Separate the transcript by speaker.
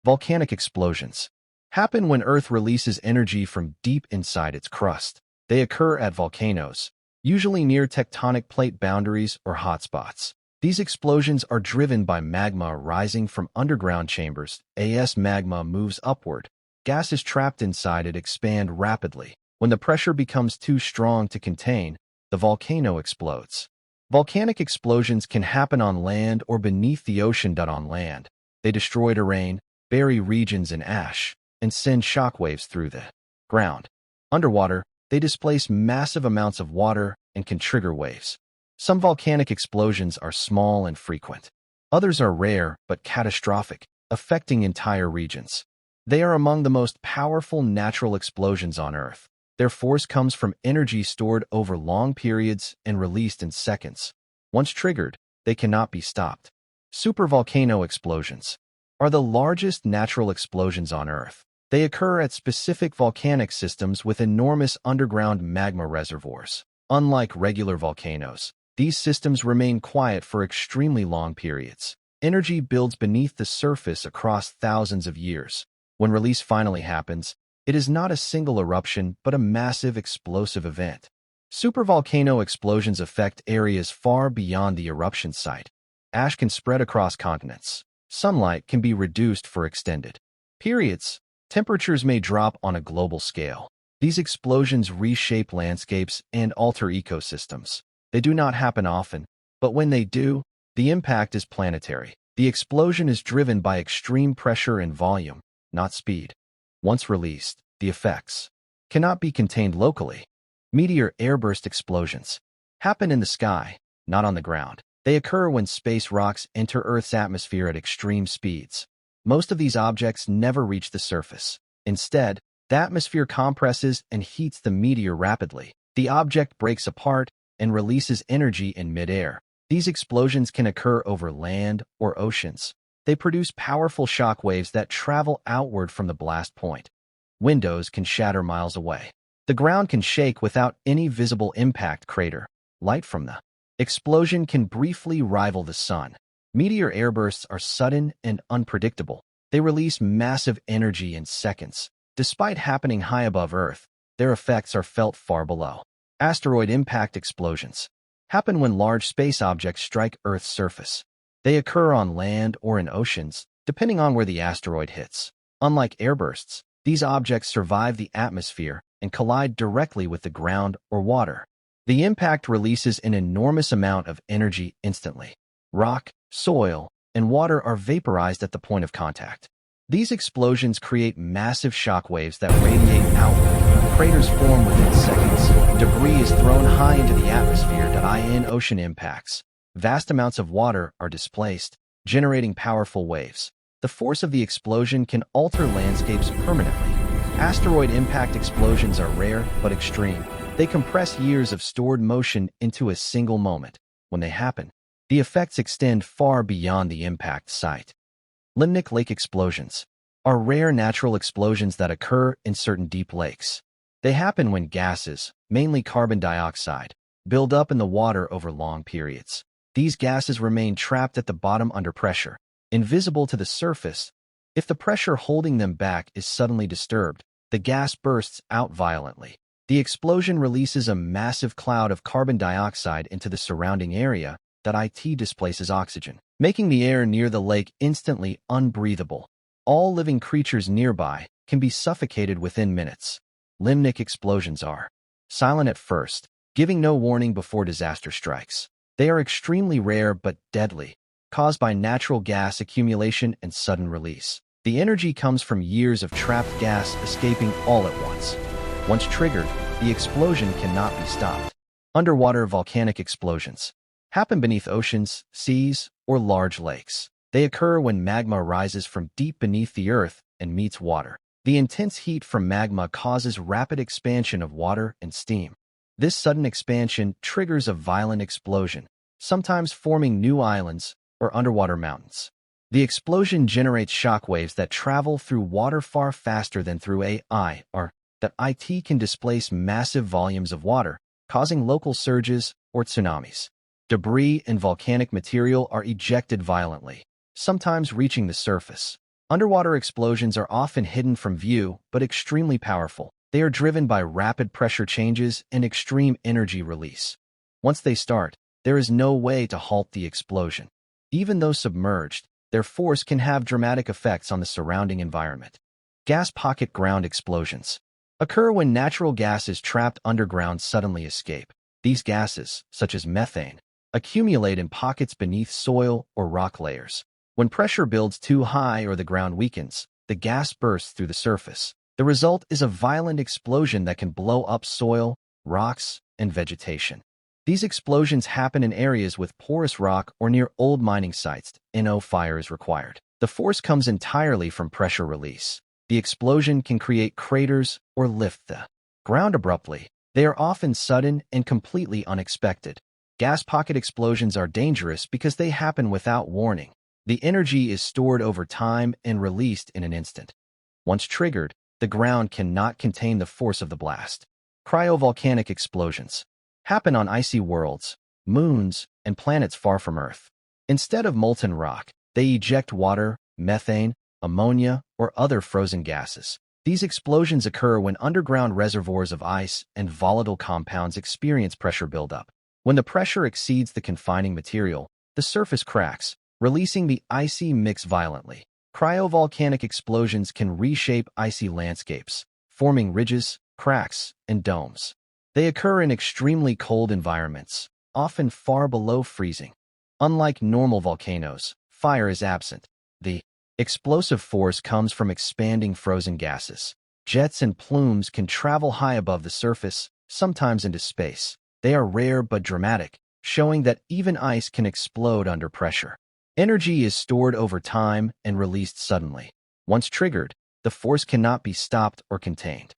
Speaker 1: Volcanic explosions happen when Earth releases energy from deep inside its crust. They occur at volcanoes, usually near tectonic plate boundaries or hotspots. These explosions are driven by magma rising from underground chambers. As magma moves upward, gases trapped inside it expand rapidly. When the pressure becomes too strong to contain, the volcano explodes. Volcanic explosions can happen on land or beneath the ocean. On land, they destroy terrain, bury regions in ash, and send shockwaves through the ground. Underwater, they displace massive amounts of water and can trigger waves. Some volcanic explosions are small and frequent. Others are rare but catastrophic, affecting entire regions. They are among the most powerful natural explosions on Earth. Their force comes from energy stored over long periods and released in seconds. Once triggered, they cannot be stopped. Supervolcano explosions are the largest natural explosions on Earth. They occur at specific volcanic systems with enormous underground magma reservoirs. Unlike regular volcanoes, these systems remain quiet for extremely long periods. Energy builds beneath the surface across thousands of years. When release finally happens, it is not a single eruption but a massive explosive event. Supervolcano explosions affect areas far beyond the eruption site. Ash can spread across continents. Sunlight can be reduced for extended periods. Temperatures may drop on a global scale. These explosions reshape landscapes and alter ecosystems. They do not happen often, but when they do, the impact is planetary. The explosion is driven by extreme pressure and volume, not speed. Once released, the effects cannot be contained locally. Meteor airburst explosions happen in the sky, not on the ground. They occur when space rocks enter Earth's atmosphere at extreme speeds. Most of these objects never reach the surface. Instead, the atmosphere compresses and heats the meteor rapidly. The object breaks apart and releases energy in midair. These explosions can occur over land or oceans. They produce powerful shock waves that travel outward from the blast point. Windows can shatter miles away. The ground can shake without any visible impact crater. Light from the explosion can briefly rival the sun. Meteor airbursts are sudden and unpredictable. They release massive energy in seconds. Despite happening high above Earth, their effects are felt far below. Asteroid impact explosions happen when large space objects strike Earth's surface. They occur on land or in oceans, depending on where the asteroid hits. Unlike airbursts, these objects survive the atmosphere and collide directly with the ground or water. The impact releases an enormous amount of energy instantly. Rock, soil, and water are vaporized at the point of contact. These explosions create massive shock waves that radiate outward. Craters form within seconds. Debris is thrown high into the atmosphere. In ocean impacts, vast amounts of water are displaced, generating powerful waves. The force of the explosion can alter landscapes permanently. Asteroid impact explosions are rare but extreme. They compress years of stored motion into a single moment. When they happen, the effects extend far beyond the impact site. Limnic lake explosions are rare natural explosions that occur in certain deep lakes. They happen when gases, mainly carbon dioxide, build up in the water over long periods. These gases remain trapped at the bottom under pressure, invisible to the surface. If the pressure holding them back is suddenly disturbed, the gas bursts out violently. The explosion releases a massive cloud of carbon dioxide into the surrounding area that displaces oxygen, making the air near the lake instantly unbreathable. All living creatures nearby can be suffocated within minutes. Limnic explosions are silent at first, giving no warning before disaster strikes. They are extremely rare but deadly, caused by natural gas accumulation and sudden release. The energy comes from years of trapped gas escaping all at once. Once triggered, the explosion cannot be stopped. Underwater volcanic explosions happen beneath oceans, seas, or large lakes. They occur when magma rises from deep beneath the earth and meets water. The intense heat from magma causes rapid expansion of water and steam. This sudden expansion triggers a violent explosion, sometimes forming new islands or underwater mountains. The explosion generates shock waves that travel through water far faster than through air, that can displace massive volumes of water, causing local surges or tsunamis. Debris and volcanic material are ejected violently, sometimes reaching the surface. Underwater explosions are often hidden from view, but extremely powerful. They are driven by rapid pressure changes and extreme energy release. Once they start, there is no way to halt the explosion. Even though submerged, their force can have dramatic effects on the surrounding environment. Gas pocket ground explosions occur when natural gases trapped underground suddenly escape. These gases, such as methane, accumulate in pockets beneath soil or rock layers. When pressure builds too high or the ground weakens, the gas bursts through the surface. The result is a violent explosion that can blow up soil, rocks, and vegetation. These explosions happen in areas with porous rock or near old mining sites. No fire is required. The force comes entirely from pressure release. The explosion can create craters or lift the ground abruptly. They are often sudden and completely unexpected. Gas pocket explosions are dangerous because they happen without warning. The energy is stored over time and released in an instant. Once triggered, the ground cannot contain the force of the blast. Cryovolcanic explosions happen on icy worlds, moons, and planets far from Earth. Instead of molten rock, they eject water, methane, ammonia, or other frozen gases. These explosions occur when underground reservoirs of ice and volatile compounds experience pressure buildup. When the pressure exceeds the confining material, the surface cracks, releasing the icy mix violently. Cryovolcanic explosions can reshape icy landscapes, forming ridges, cracks, and domes. They occur in extremely cold environments, often far below freezing. Unlike normal volcanoes, fire is absent. The explosive force comes from expanding frozen gases. Jets and plumes can travel high above the surface, sometimes into space. They are rare but dramatic, showing that even ice can explode under pressure. Energy is stored over time and released suddenly. Once triggered, the force cannot be stopped or contained.